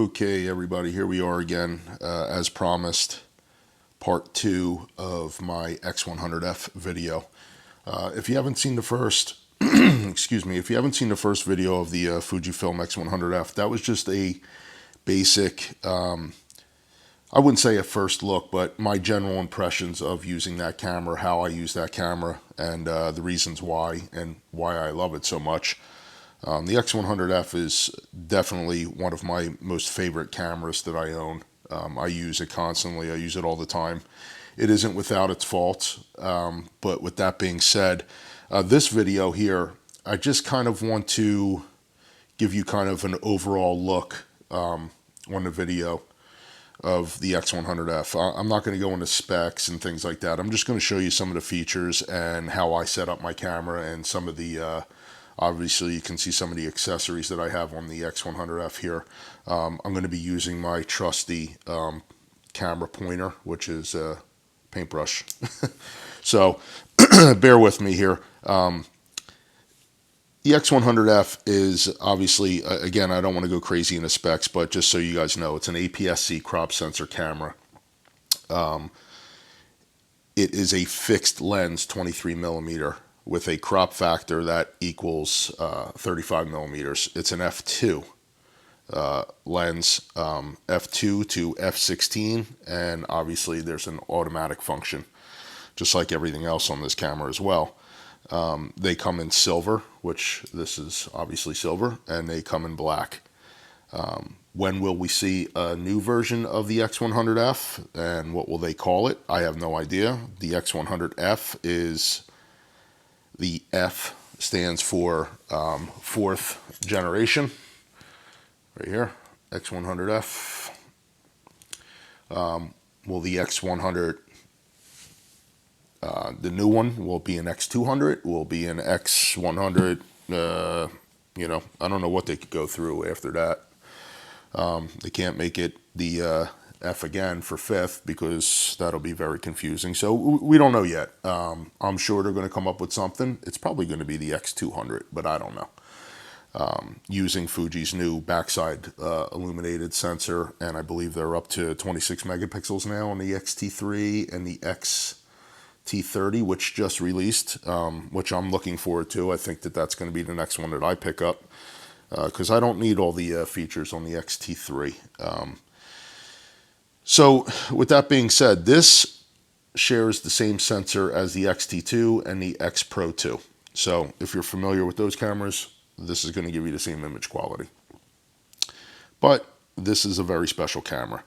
Okay, everybody, here we are again, as promised, part 2 of my X100F video. If you haven't seen the first, excuse me, if you haven't seen the first video of the Fujifilm X100F, that was just a basic, I wouldn't say a first look, but my general impressions of using that camera, how I use that camera, and the reasons why, and why I love it so much. The X100F is definitely one of my most favorite cameras that I own. I use it constantly. I use it all the time. It isn't without its faults, but with that being said, this video here, I just kind of want to give you kind of an overall look on the video of the X100F. I'm not going to go into specs and things like that. I'm just going to show you some of the features and how I set up my camera and some of the obviously, you can see some of the accessories that I have on the X100F here. I'm going to be using my trusty camera pointer, which is a paintbrush. So, bear with me here. The X100F is obviously, again, I don't want to go crazy in the specs, but just so you guys know, it's an APS-C crop sensor camera. It is a fixed lens 23 millimeter. With a crop factor that equals 35 millimeters. It's an f2 lens, f2 to f16, and obviously there's an automatic function, just like everything else on this camera as well. They come in silver, which this is obviously silver, and they come in black. When will we see a new version of the X100F, and what will they call it? I have no idea. The X100F is... The F stands for fourth generation, right here, X100F. Will the X100, the new one, will be an X200, will be an X100, you know, I don't know what they could go through after that. They can't make it the F again for fifth because that'll be very confusing. So we don't know yet. I'm sure they're going to come up with something. It's probably going to be the X200, but I don't know. Using Fuji's new backside illuminated sensor, and I believe they're up to 26 megapixels now on the X-T3 and the X-T30, which just released, which I'm looking forward to. I think that that's going to be the next one that I pick up because I don't need all the features on the X-T3. So with that being said, this shares the same sensor as the X-T2 and the X Pro 2. So if you're familiar with those cameras, this is going to give you the same image quality. But this is a very special camera.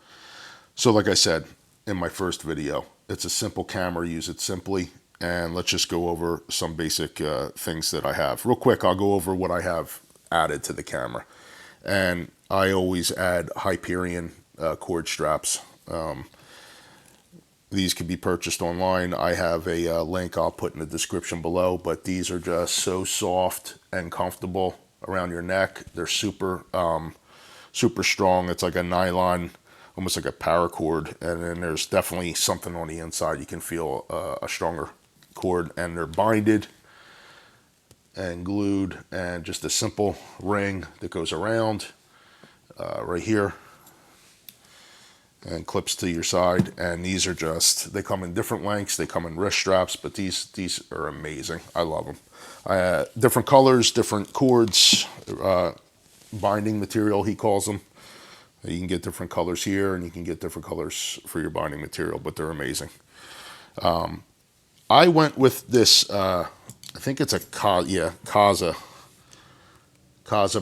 So like I said in my first video, it's a simple camera, use it simply, and let's just go over some basic things that I have. Real quick, I'll go over what I have added to the camera. And I always add Hyperion cord straps. These can be purchased online. I have a link I'll put in the description below, but these are just so soft and comfortable around your neck. They're super super strong. It's like a nylon, almost like a paracord, and then there's definitely something on the inside. You can feel a stronger cord, and they're binded and glued, and just a simple ring that goes around right here and clips to your side. And these are just, they come in different lengths, they come in wrist straps, but these are amazing. I love them. Different colors, different cords, binding material he calls them. You can get different colors here, and you can get different colors for your binding material, but they're amazing. I went with this, I think it's a Kaza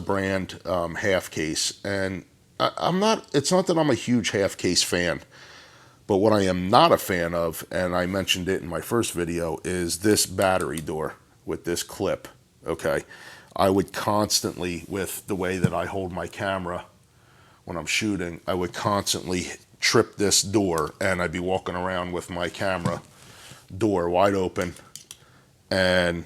brand half case, and it's not that I'm a huge half case fan, but what I am not a fan of, and I mentioned it in my first video, is this battery door with this clip, okay? I would constantly, with the way that I hold my camera when I'm shooting, I would constantly trip this door, and I'd be walking around with my camera door wide open, and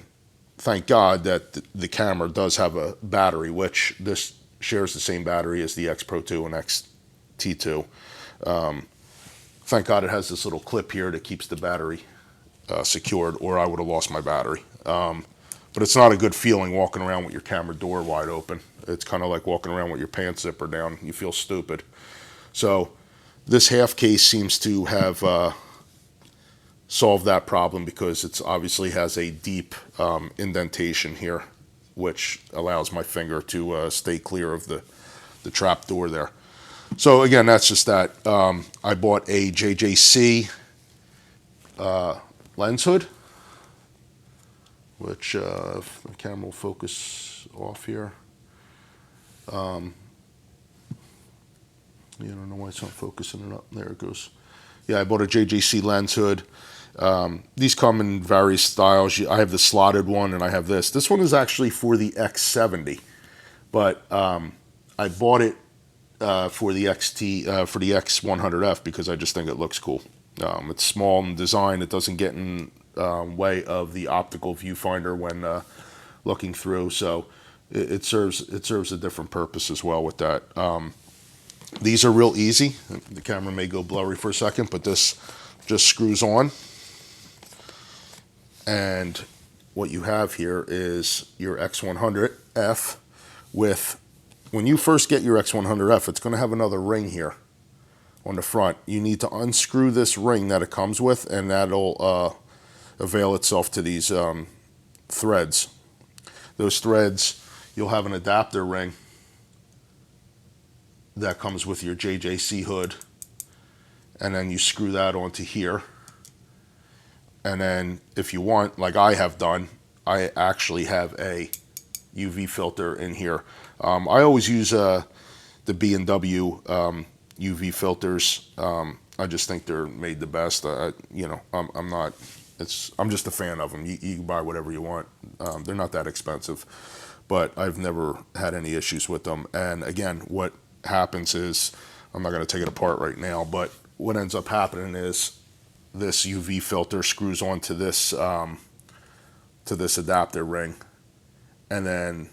thank God that the camera does have a battery, which this shares the same battery as the X Pro 2 and X-T2. Thank God it has this little clip here that keeps the battery secured, or I would have lost my battery. But it's not a good feeling walking around with your camera door wide open. It's kind of like walking around with your pants zipper down. You feel stupid. So this half case seems to have solved that problem, because it's obviously has a deep indentation here, which allows my finger to stay clear of the trap door there. So again, that's just that. I bought a JJC lens hood, which if the camera will focus off here. I don't know why it's not focusing it up. There it goes. Yeah, I bought a JJC lens hood. These come in various styles. I have the slotted one, and I have this. This one is actually for the X70, but I bought it for the X100F because I just think it looks cool. It's small in design. It doesn't get in way of the optical viewfinder when looking through, so it serves a different purpose as well with that. These are real easy. The camera may go blurry for a second, but this just screws on, and what you have here is your X100F with, when you first get your X100F, it's going to have another ring here on the front. You need to unscrew this ring that it comes with, and that'll avail itself to these threads. Those threads, you'll have an adapter ring that comes with your JJC hood, and then you screw that onto here. And then if you want, like I have done, I actually have a UV filter in here. I always use the B&W UV filters. I just think they're made the best. I'm just a fan of them. You can buy whatever you want. They're not that expensive, but I've never had any issues with them. And again, what happens is, I'm not going to take it apart right now, but what ends up happening is this UV filter screws onto this adapter ring, and then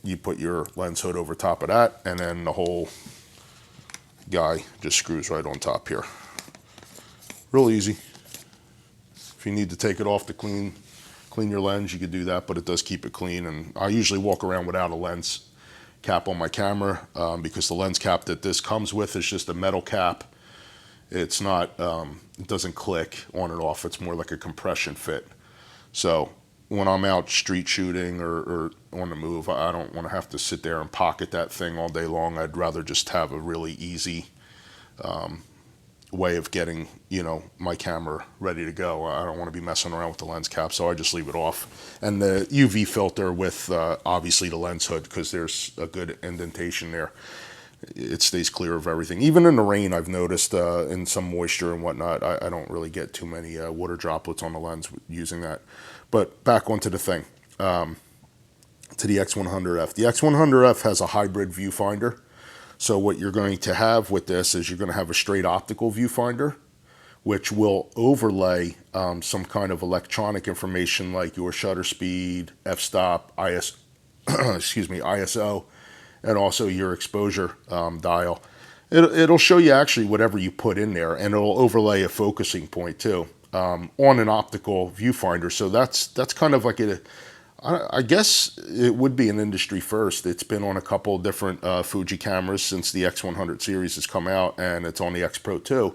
you put your lens hood over top of that, and then the whole guy just screws right on top here. Real easy. If you need to take it off to clean your lens, you could do that, but it does keep it clean. And I usually walk around without a lens cap on my camera, because the lens cap that this comes with is just a metal cap. It's not, it doesn't click on and off. It's more like a compression fit. So when I'm out street shooting or on the move, I don't want to have to sit there and pocket that thing all day long. I'd rather just have a really easy way of getting, my camera ready to go. I don't want to be messing around with the lens cap, so I just leave it off. And the UV filter with obviously the lens hood, because there's a good indentation there. It stays clear of everything. Even in the rain, I've noticed in some moisture and whatnot, I don't really get too many water droplets on the lens using that. But back onto the thing, to the X100F. The X100F has a hybrid viewfinder. So what you're going to have with this is you're going to have a straight optical viewfinder, which will overlay some kind of electronic information like your shutter speed, f-stop, ISO, and also your exposure dial. It'll show you actually whatever you put in there, and it'll overlay a focusing point too on an optical viewfinder. So that's kind of like I guess it would be an industry first. It's been on a couple of different Fuji cameras since the X100 series has come out, and it's on the X Pro too.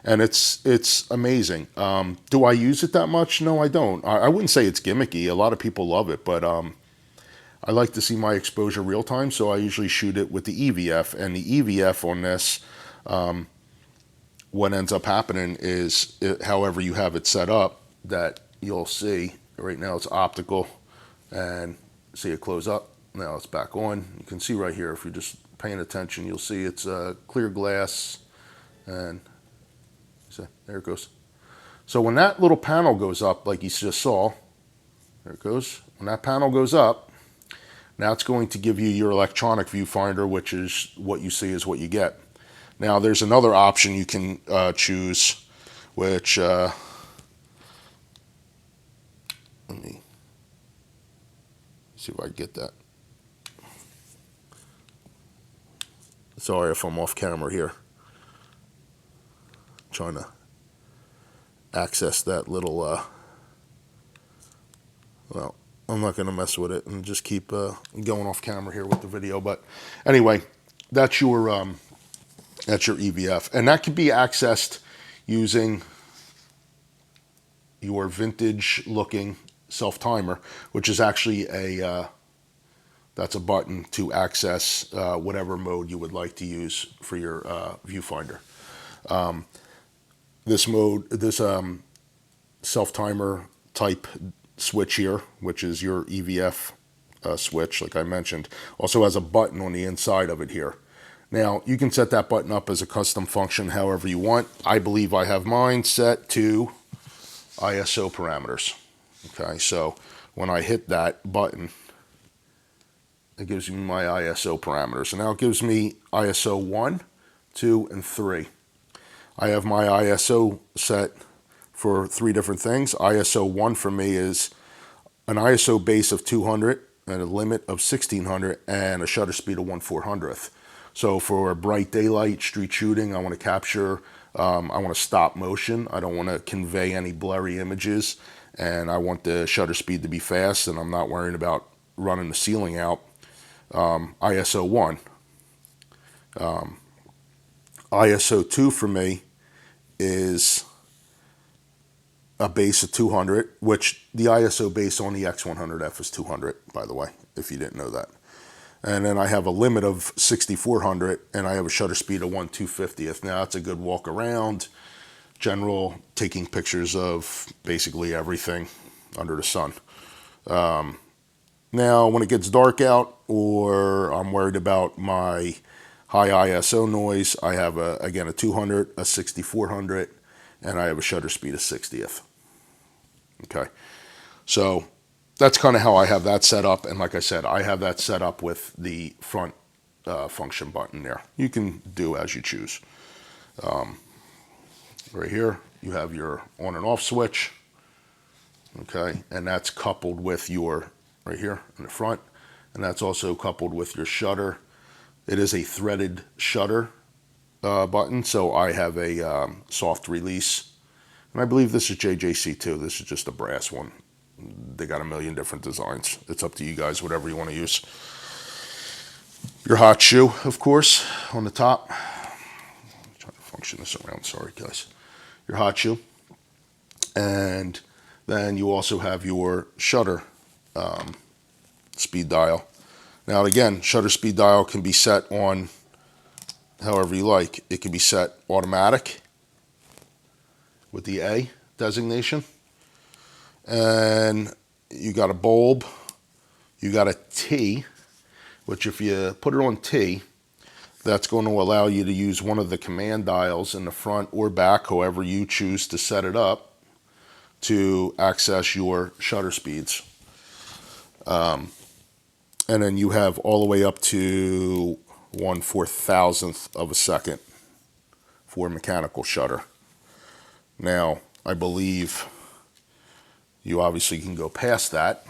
And it's amazing. Do I use it that much? No, I don't. I wouldn't say it's gimmicky. A lot of people love it, but I like to see my exposure real time, so I usually shoot it with the EVF. And the EVF on this, what ends up happening is, however you have it set up, that you'll see, right now it's optical, and see it close up. Now it's back on. You can see right here, if you're just paying attention, you'll see it's clear glass, and so there it goes. So when that little panel goes up, like you just saw, there it goes. When that panel goes up, now it's going to give you your electronic viewfinder, which is what you see is what you get. Now there's another option you can choose, which let me see if I can get that. Sorry if I'm off camera here. I'm trying to access that little, well, I'm not going to mess with it and just keep going off camera here with the video. But anyway, that's your EVF, and that can be accessed using your vintage looking self timer, which is actually that's a button to access whatever mode you would like to use for your viewfinder. This self timer type switch here, which is your EVF switch, like I mentioned, also has a button on the inside of it here. Now, you can set that button up as a custom function however you want. I believe I have mine set to ISO parameters. Okay, so when I hit that button, it gives me my ISO parameters. And now it gives me ISO 1, 2, and 3. I have my ISO set for 3 different things. ISO 1 for me is an ISO base of 200 and a limit of 1600 and a shutter speed of 1/400th. So for bright daylight, street shooting, I want to capture, I want to stop motion. I don't want to convey any blurry images, and I want the shutter speed to be fast, and I'm not worrying about running the ceiling out. ISO 1. ISO 2 for me is a base of 200, which the ISO base on the X100F is 200, by the way, if you didn't know that. And then I have a limit of 6400, and I have a shutter speed of 1/250th. Now that's a good walk around, general, taking pictures of basically everything under the sun. Now when it gets dark out, or I'm worried about my high ISO noise, I have again a 200, a 6400, and I have a shutter speed of 60th. Okay, so that's kind of how I have that set up. And like I said, I have that set up with the front function button there. You can do as you choose. Right here, you have your on and off switch. Okay, and that's coupled with your, right here in the front, and that's also coupled with your shutter. It is a threaded shutter button, so I have a soft release. And I believe this is JJC too. This is just a brass one. They got a million different designs. It's up to you guys, whatever you want to use. Your hot shoe, of course, on the top. I'm trying to function this around, sorry guys. Your hot shoe. And then you also have your shutter speed dial. Now again, shutter speed dial can be set on however you like. It can be set automatic with the A designation. And you got a bulb, you got a T, which if you put it on T, that's going to allow you to use one of the command dials in the front or back, however you choose to set it up, to access your shutter speeds. And then you have all the way up to 1/4000th of a second for mechanical shutter. Now, I believe you obviously can go past that.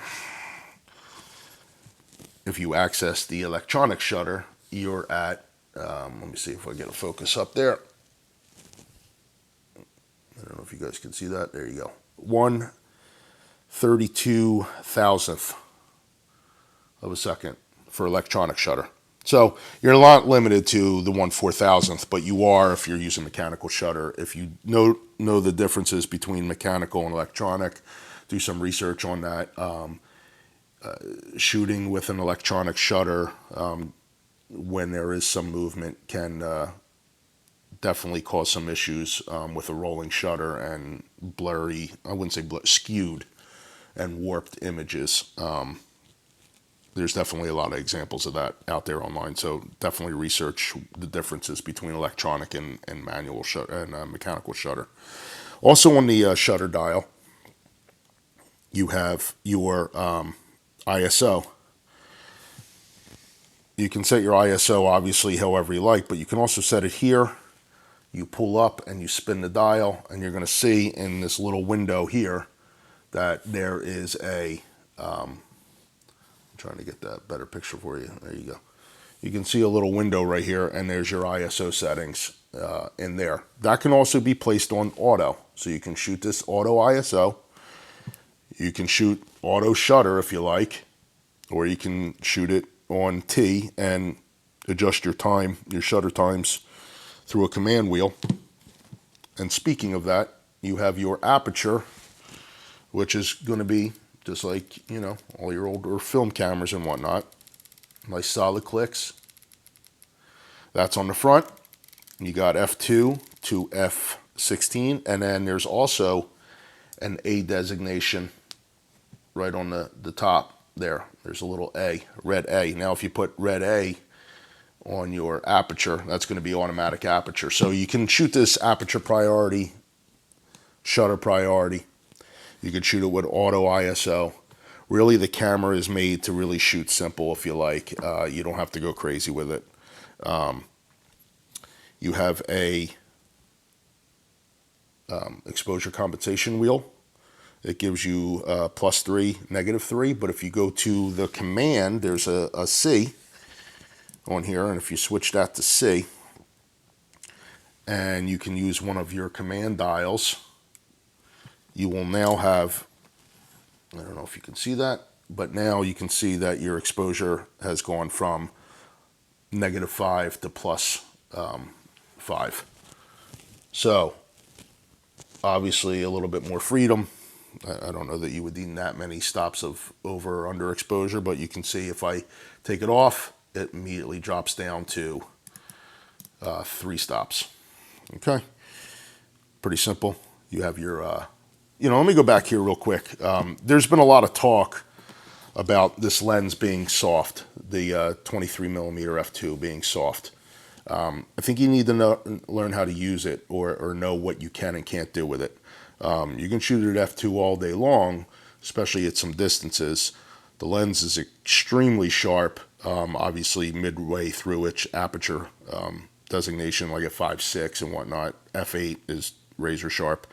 If you access the electronic shutter, you're at, let me see if I get a focus up there. I don't know if you guys can see that. There you go. 1/32,000th of a second for electronic shutter. So you're not limited to the 1/4000th, but you are if you're using mechanical shutter. If you know the differences between mechanical and electronic, do some research on that. Shooting with an electronic shutter when there is some movement can definitely cause some issues with a rolling shutter and blurry, I wouldn't say blurry, skewed and warped images. There's definitely a lot of examples of that out there online, so definitely research the differences between electronic and manual shutter and mechanical shutter. Also on the shutter dial, you have your ISO. You can set your ISO obviously however you like, but you can also set it here. You pull up and you spin the dial, and you're going to see in this little window here that there is a I'm trying to get that better picture for you. There you go. You can see a little window right here, and there's your ISO settings in there. That can also be placed on auto, so you can shoot this auto ISO. You can shoot auto shutter if you like, or you can shoot it on T and adjust your time, your shutter times through a command wheel. And speaking of that, you have your aperture, which is going to be just like, you know, all your older film cameras and whatnot. Nice solid clicks. That's on the front. You got F2 to F16, and then there's also an A designation right on the top there. There's a little A, red A. Now if you put red A on your aperture, that's going to be automatic aperture. So you can shoot this aperture priority, shutter priority. You can shoot it with auto ISO. Really, the camera is made to really shoot simple if you like. You don't have to go crazy with it. You have a exposure compensation wheel. It gives you +3, -3. But if you go to the command, there's a C on here. And if you switch that to C, and you can use one of your command dials, you will now have, I don't know if you can see that, but now you can see that your exposure has gone from -5 to +5. So obviously a little bit more freedom. I don't know that you would need that many stops of over or under exposure, but you can see if I take it off, it immediately drops down to 3 stops. Okay, pretty simple. You have your let me go back here real quick. There's been a lot of talk about this lens being soft, the 23mm f2 being soft. I think you need to learn how to use it or know what you can and can't do with it. You can shoot it at f2 all day long, especially at some distances. The lens is extremely sharp, obviously midway through its aperture designation, like at 5.6 and whatnot. f8 is razor sharp.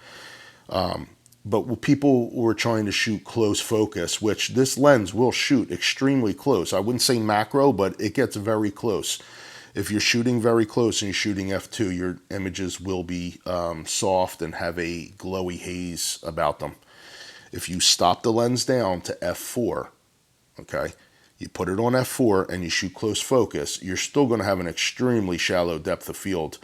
But people were trying to shoot close focus, which this lens will shoot extremely close. I wouldn't say macro, but it gets very close. If you're shooting very close and you're shooting f2, your images will be soft and have a glowy haze about them. If you stop the lens down to f4, okay, you put it on f4 and you shoot close focus, you're still going to have an extremely shallow depth of field,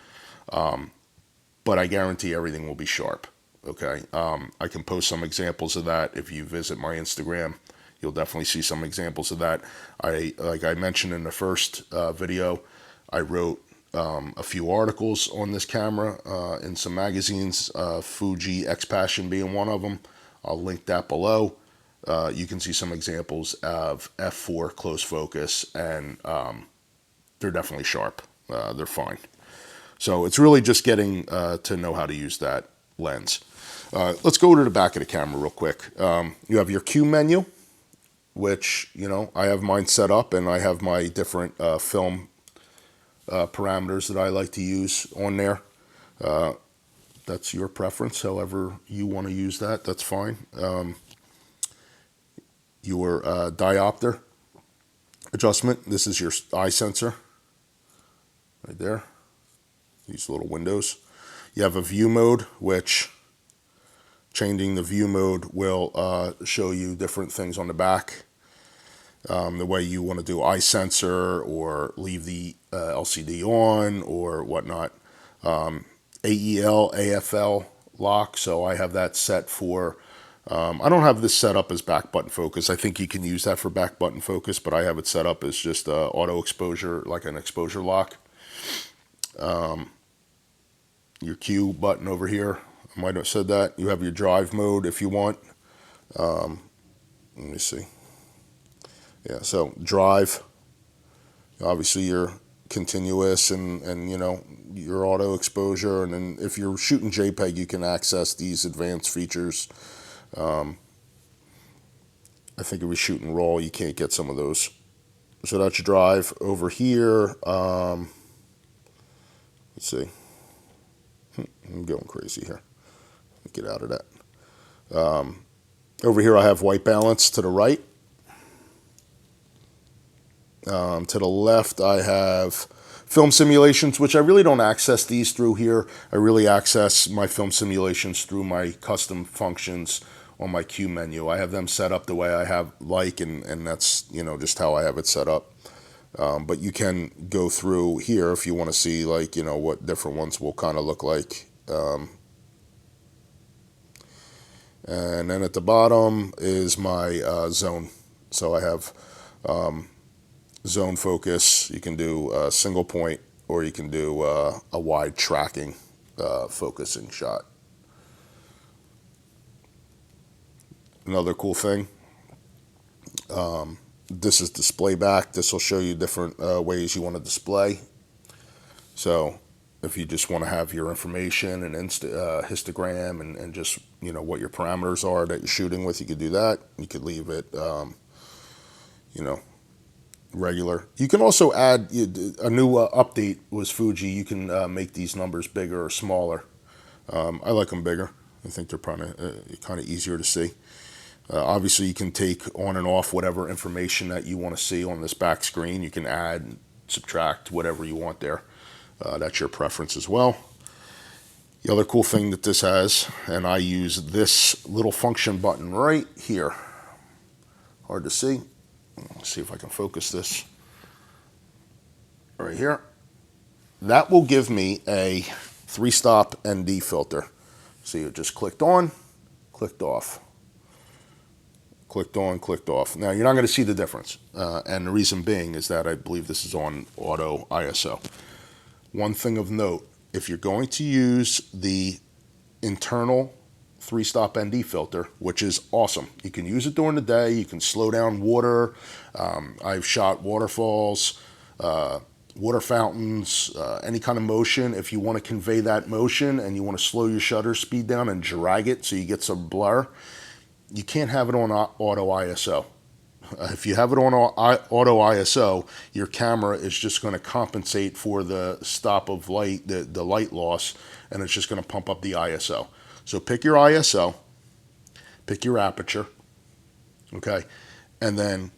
but I guarantee everything will be sharp. Okay, I can post some examples of that. If you visit my Instagram, you'll definitely see some examples of that. Like I mentioned in the first video, I wrote a few articles on this camera in some magazines, Fuji X Passion being one of them. I'll link that below. You can see some examples of f4 close focus, and they're definitely sharp. They're fine. So it's really just getting to know how to use that lens. Let's go to the back of the camera real quick. You have your Q menu, which, I have mine set up, and I have my different film parameters that I like to use on there. That's your preference, however you want to use that, that's fine. Your diopter adjustment, this is your eye sensor, right there, these little windows. You have a view mode, which changing the view mode will show you different things on the back. The way you want to do eye sensor or leave the LCD on or whatnot. AEL, AFL lock, so I have that set for, I don't have this set up as back button focus. I think you can use that for back button focus, but I have it set up as just auto exposure, like an exposure lock. Your Q button over here, I might have said that. You have your drive mode if you want. Let me see. Yeah, so drive, obviously your continuous and your auto exposure, and then if you're shooting JPEG, you can access these advanced features. I think if you're shooting RAW, you can't get some of those. So that's your drive. Over here, let's see. I'm going crazy here. Get out of that. Over here I have white balance to the right. To the left I have film simulations, which I really don't access these through here. I really access my film simulations through my custom functions on my Q menu. I have them set up the way I have and that's, you know, just how I have it set up. But you can go through here if you want to see, like, you know, what different ones will kind of look like. And then at the bottom is my zone. So I have zone focus. You can do a single point, or you can do a wide tracking focusing shot. Another cool thing, this is display back. This will show you different ways you want to display. So if you just want to have your information and histogram and just, you know, what your parameters are that you're shooting with, you could do that. You could leave it, you know, regular. You can also add a new update was Fuji. You can make these numbers bigger or smaller. I like them bigger. I think they're kind of easier to see. Obviously, you can take on and off whatever information that you want to see on this back screen. You can add, subtract, whatever you want there. That's your preference as well. The other cool thing that this has, and I use this little function button right here. Hard to see. Let's see if I can focus this. Right here. That will give me a 3-stop ND filter. See, it just clicked on, clicked off. Clicked on, clicked off. Now, you're not going to see the difference. And the reason being is that I believe this is on auto ISO. One thing of note, if you're going to use the internal 3-stop ND filter, which is awesome. You can use it during the day. You can slow down water. I've shot waterfalls, water fountains, any kind of motion. If you want to convey that motion and you want to slow your shutter speed down and drag it so you get some blur, you can't have it on auto ISO. If you have it on auto ISO, your camera is just going to compensate for the stop of light, the light loss, and it's just going to pump up the ISO. So pick your ISO, pick your aperture, okay, and then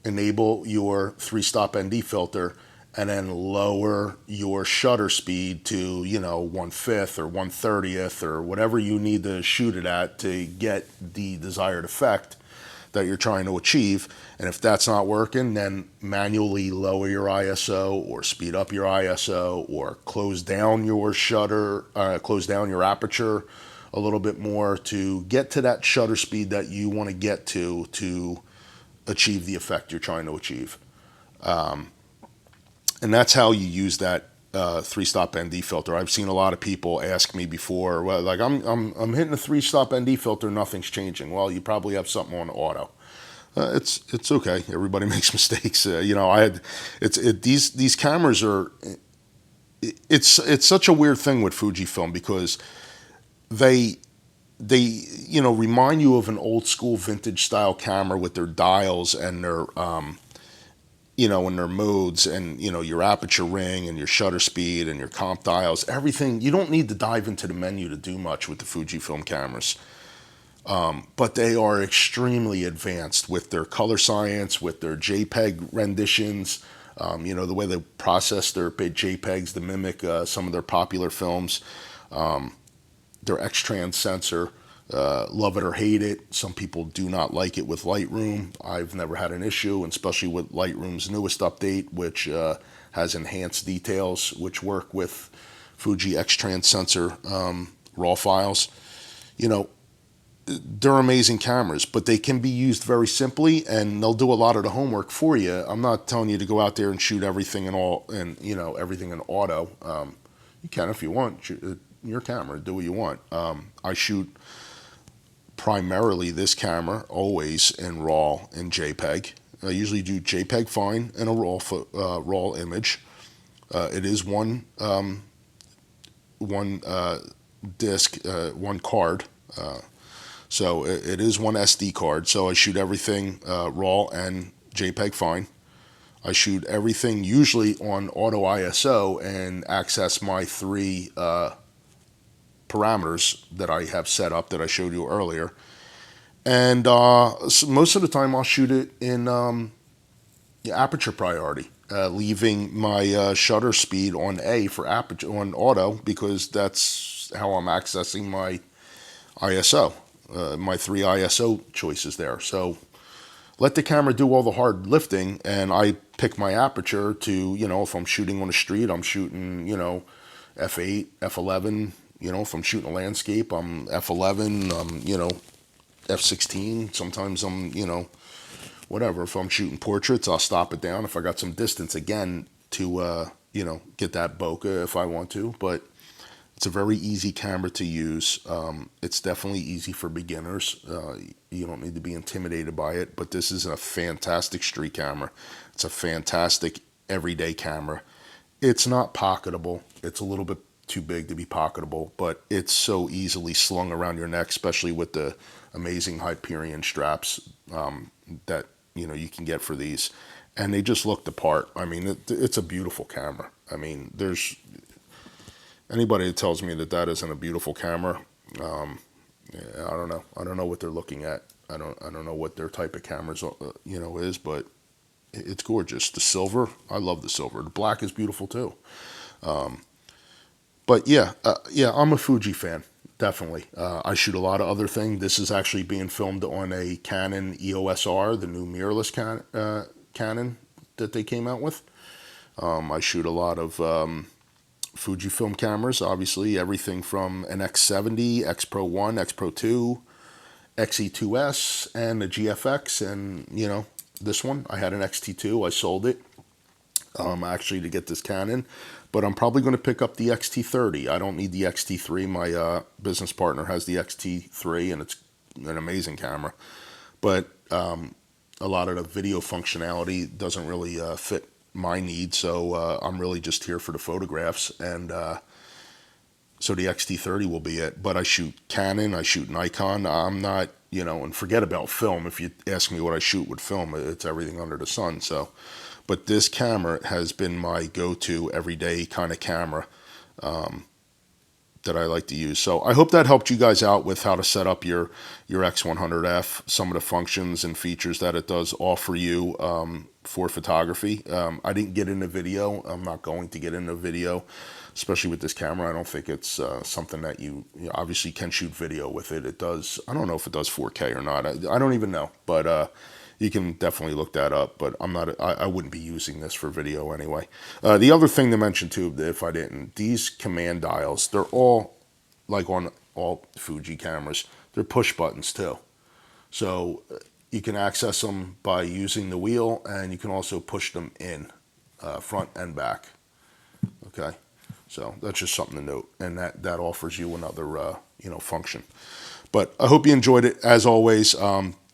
enable your 3-stop ND filter, and then lower your shutter speed to, you know, 1/5 or 1/30th or whatever you need to shoot it at to get the desired effect that you're trying to achieve. And if that's not working, then manually lower your ISO or speed up your ISO or close down your shutter, close down your aperture a little bit more to get to that shutter speed that you want to get to achieve the effect you're trying to achieve. And that's how you use that 3-stop ND filter. I've seen a lot of people ask me before, well, like, I'm hitting a 3-stop ND filter, nothing's changing. Well, you probably have something on auto. It's okay. Everybody makes mistakes. You know, these cameras are. It's such a weird thing with Fujifilm because they you know, remind you of an old school vintage style camera with their dials and their you know, and their modes and, you know, your aperture ring and your shutter speed and your comp dials, everything. You don't need to dive into the menu to do much with the Fujifilm cameras. But they are extremely advanced with their color science, with their JPEG renditions, you know, the way they process their JPEGs to mimic some of their popular films, their X-Trans sensor. Love it or hate it. Some people do not like it with Lightroom. I've never had an issue, and especially with Lightroom's newest update, which has enhanced details, which work with Fuji X-Trans sensor RAW files. You know, they're amazing cameras, but they can be used very simply, and they'll do a lot of the homework for you. I'm not telling you to go out there and shoot everything you know, everything in auto. You can if you want. Shoot your camera, do what you want. I shoot primarily this camera always in RAW and JPEG. I usually do JPEG fine and a RAW image. It is one disc, one card. So it is one SD card. So I shoot everything RAW and JPEG fine. I shoot everything usually on auto ISO and access my 3 parameters that I have set up that I showed you earlier. And so most of the time I'll shoot it in aperture priority, leaving my shutter speed on A for aperture on auto, because that's how I'm accessing my ISO. my 3 ISO choices there. So let the camera do all the hard lifting, and I pick my aperture to, you know, if I'm shooting on the street, I'm shooting, you know, f8, f11. You know, if I'm shooting a landscape, I'm f11, you know, f16. Sometimes I'm, you know, whatever. If I'm shooting portraits, I'll stop it down if I got some distance again to, you know, get that bokeh if I want to. But it's a very easy camera to use. It's definitely easy for beginners. You don't need to be intimidated by it, but this is a fantastic street camera. It's a fantastic everyday camera. It's not pocketable. It's a little bit too big to be pocketable, but it's so easily slung around your neck, especially with the amazing Hyperion straps that, you know, you can get for these. And they just look the part. I mean, it's a beautiful camera. I mean, there's anybody that tells me that that isn't a beautiful camera, yeah, I don't know. I don't know what they're looking at. I don't know what their type of cameras, you know, is, but it's gorgeous. The silver, I love the silver. The black is beautiful too. But yeah, yeah, I'm a Fuji fan, definitely. I shoot a lot of other things. This is actually being filmed on a Canon EOS R, the new mirrorless Canon that they came out with. I shoot a lot of Fujifilm cameras, obviously, everything from an X70, X Pro 1, X Pro 2, XE2S, and the GFX, and, you know, this one. I had an XT2, I sold it, actually, to get this Canon, but I'm probably going to pick up the XT30. I don't need the XT3. My business partner has the XT3, and it's an amazing camera, but a lot of the video functionality doesn't really fit my needs, so I'm really just here for the photographs, and so the XT30 will be it. But I shoot Canon, I shoot Nikon. I'm not, you know, and forget about film. If you ask me what I shoot with film, it's everything under the sun. So, but this camera has been my go-to everyday kind of camera that I like to use. So I hope that helped you guys out with how to set up your X100F, some of the functions and features that it does offer you for photography. I didn't get into video. I'm not going to get into video, especially with this camera. I don't think it's something that you obviously can shoot video with it. It does. I don't know if it does 4K or not. I don't even know, but you can definitely look that up, but I wouldn't be using this for video anyway. The other thing to mention too, if I didn't, these command dials, they're all, like on all Fuji cameras, they're push buttons too. So you can access them by using the wheel, and you can also push them in, front and back. Okay, so that's just something to note, and that offers you another you know, function. But I hope you enjoyed it. As always,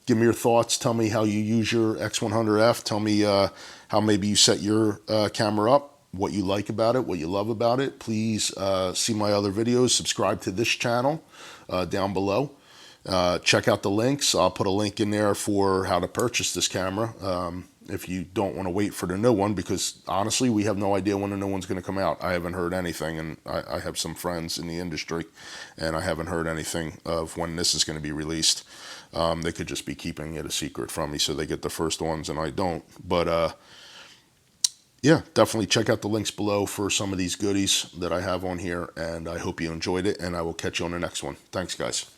give me your thoughts. Tell me how you use your X100F. Tell me how maybe you set your camera up, what you like about it, what you love about it. Please see my other videos. Subscribe to this channel down below. Check out the links. I'll put a link in there for how to purchase this camera if you don't want to wait for the new one, because honestly, we have no idea when the new one's going to come out. I haven't heard anything, and I have some friends in the industry, and I haven't heard anything of when this is going to be released. They could just be keeping it a secret from me so they get the first ones and I don't. But yeah, definitely check out the links below for some of these goodies that I have on here, and I hope you enjoyed it, and I will catch you on the next one. Thanks, guys.